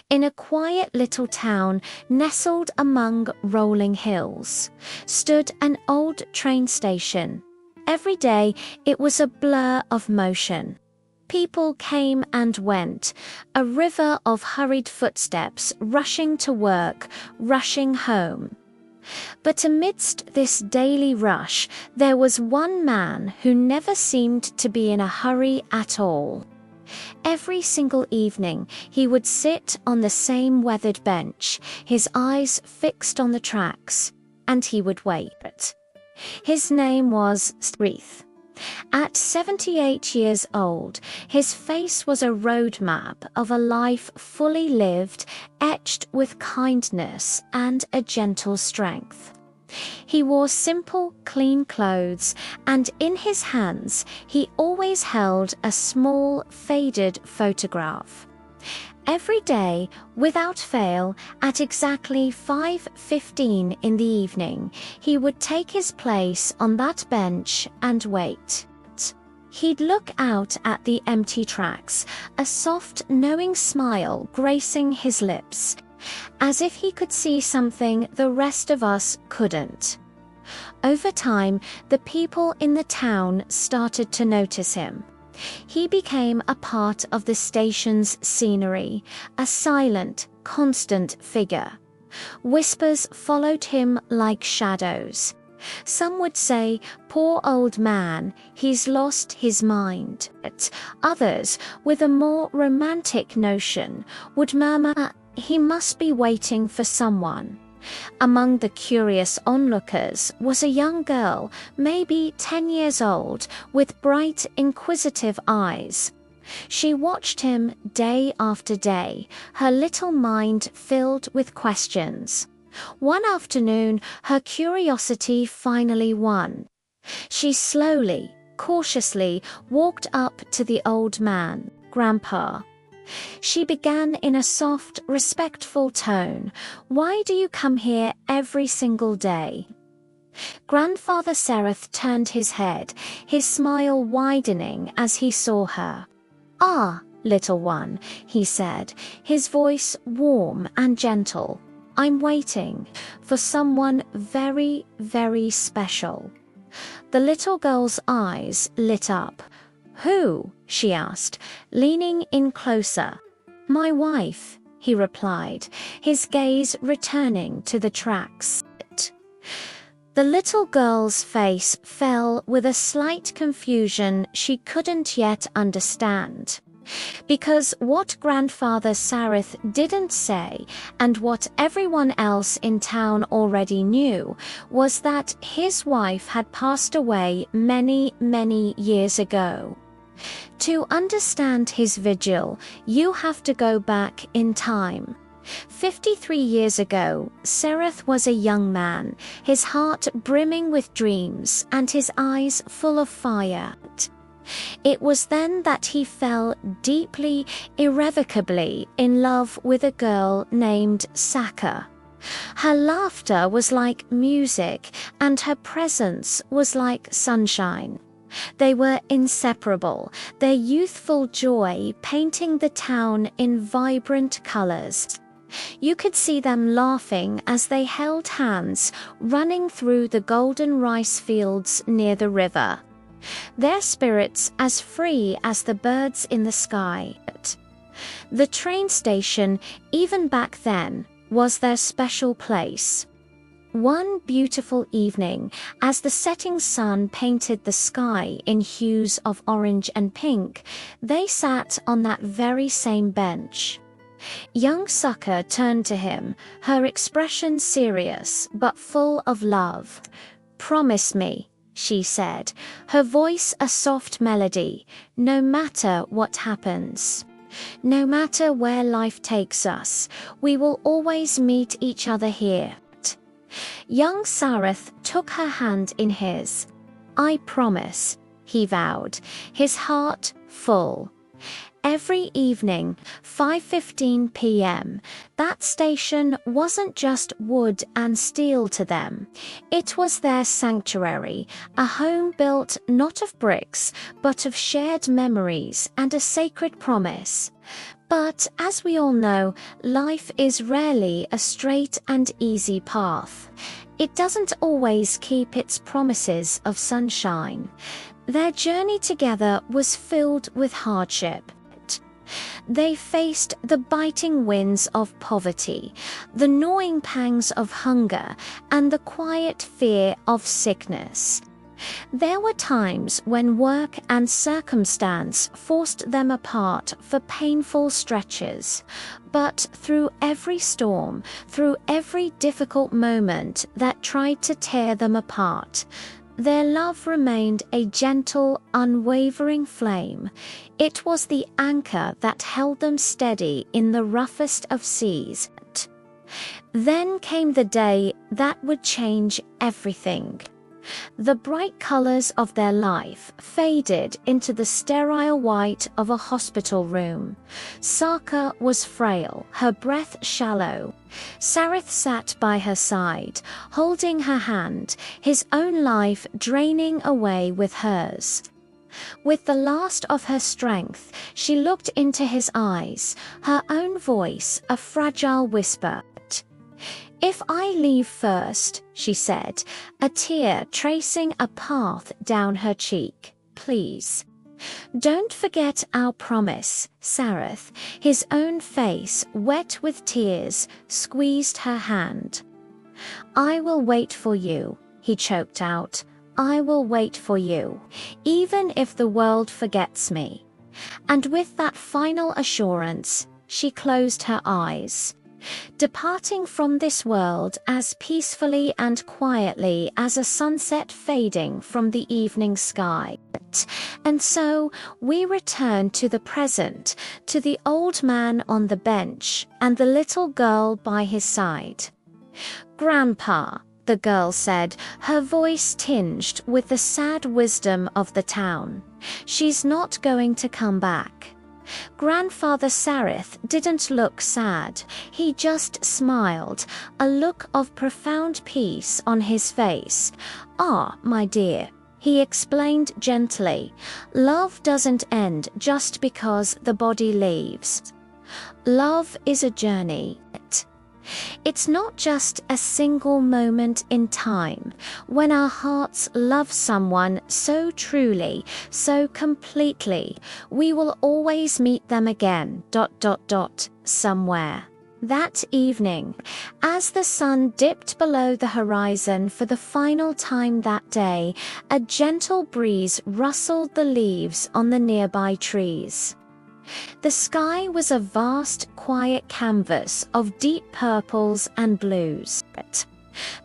In a quiet little town nestled among rolling hills, stood an old train station. Every day it was a blur of motion. People came and went, a river of hurried footsteps rushing to work, rushing home. But amidst this daily rush, there was one man who never seemed to be in a hurry at all. Every single evening, he would sit on the same weathered bench, his eyes fixed on the tracks, and he would wait. His name was Strith. At 78 years old, his face was a roadmap of a life fully lived, etched with kindness and a gentle strength. He wore simple, clean clothes, and in his hands he always held a small, faded photograph. Every day, without fail, at exactly 5:15 in the evening, he would take his place on that bench and wait. He'd look out at the empty tracks, a soft, knowing smile gracing his lips, as if he could see something the rest of us couldn't. Over time, the people in the town started to notice him. He became a part of the station's scenery, a silent, constant figure. Whispers followed him like shadows. Some would say, "Poor old man, he's lost his mind." Others, with a more romantic notion, would murmur, "He must be waiting for someone." Among the curious onlookers was a young girl, maybe 10 years old, with bright, inquisitive eyes. She watched him day after day, her little mind filled with questions. One afternoon, her curiosity finally won. She slowly, cautiously walked up to the old man, Grandpa. She began in a soft, respectful tone, "Why do you come here every single day?" Grandfather Sereth turned his head, his smile widening as he saw her. "Ah, little one," he said, his voice warm and gentle. "I'm waiting for someone very, very special." The little girl's eyes lit up. "Who?" she asked, leaning in closer. "My wife," he replied, his gaze returning to the tracks. The little girl's face fell with a slight confusion she couldn't yet understand. Because what Grandfather Sereth didn't say, and what everyone else in town already knew, was that his wife had passed away many, many years ago. To understand his vigil, you have to go back in time. 53 years ago, Sereth was a young man, his heart brimming with dreams and his eyes full of fire. It was then that he fell deeply, irrevocably in love with a girl named Saka. Her laughter was like music, and her presence was like sunshine. They were inseparable, their youthful joy painting the town in vibrant colors. You could see them laughing as they held hands, running through the golden rice fields near the river. Their spirits as free as the birds in the sky. The train station, even back then, was their special place. One beautiful evening, as the setting sun painted the sky in hues of orange and pink, they sat on that very same bench. Young Saka turned to him, her expression serious but full of love. "Promise me," she said, her voice a soft melody, "no matter what happens. No matter where life takes us, we will always meet each other here." Young Sereth took her hand in his. "I promise," he vowed, his heart full. Every evening, 5:15 p.m., that station wasn't just wood and steel to them. It was their sanctuary, a home built not of bricks, but of shared memories and a sacred promise. But as we all know, life is rarely a straight and easy path. It doesn't always keep its promises of sunshine. Their journey together was filled with hardship. They faced the biting winds of poverty, the gnawing pangs of hunger, and the quiet fear of sickness. There were times when work and circumstance forced them apart for painful stretches, but through every storm, through every difficult moment that tried to tear them apart, their love remained a gentle, unwavering flame. It was the anchor that held them steady in the roughest of seas. Then came the day that would change everything. The bright colors of their life faded into the sterile white of a hospital room. Saka was frail, her breath shallow. Sarith sat by her side, holding her hand, his own life draining away with hers. With the last of her strength, she looked into his eyes, her own voice a fragile whisper. "If I leave first," she said, a tear tracing a path down her cheek, "please. Don't forget our promise." Sarith, his own face wet with tears, squeezed her hand. "I will wait for you," he choked out. "I will wait for you, even if the world forgets me." And with that final assurance, she closed her eyes, departing from this world as peacefully and quietly as a sunset fading from the evening sky. And so we return to the present, to the old man on the bench and the little girl by his side. "Grandpa," the girl said, her voice tinged with the sad wisdom of the town, "she's not going to come back." Grandfather Sarith didn't look sad, he just smiled, a look of profound peace on his face. "Ah, my dear," he explained gently, "love doesn't end just because the body leaves. Love is a journey. It's not just a single moment in time when our hearts love someone so truly, so completely, we will always meet them again, somewhere." That evening, as the sun dipped below the horizon for the final time that day, a gentle breeze rustled the leaves on the nearby trees. The sky was a vast, quiet canvas of deep purples and blues.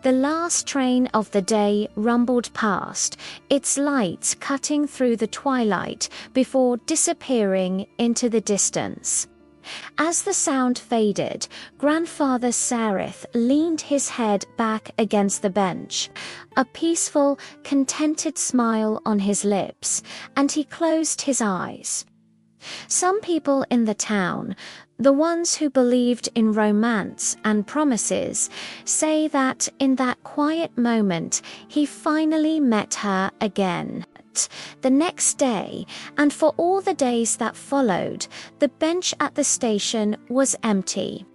The last train of the day rumbled past, its lights cutting through the twilight before disappearing into the distance. As the sound faded, Grandfather Sarith leaned his head back against the bench, a peaceful, contented smile on his lips, and he closed his eyes. Some people in the town, the ones who believed in romance and promises, say that in that quiet moment he finally met her again. The next day, and for all the days that followed, the bench at the station was empty.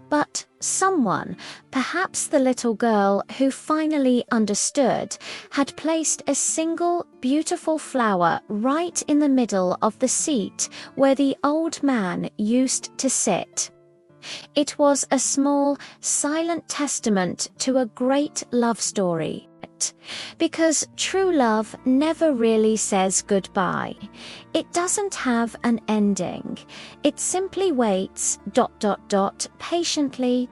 But someone, perhaps the little girl who finally understood, had placed a single beautiful flower right in the middle of the seat where the old man used to sit. It was a small, silent testament to a great love story. Because true love never really says goodbye. It doesn't have an ending. It simply waits, patiently,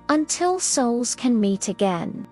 until souls can meet again.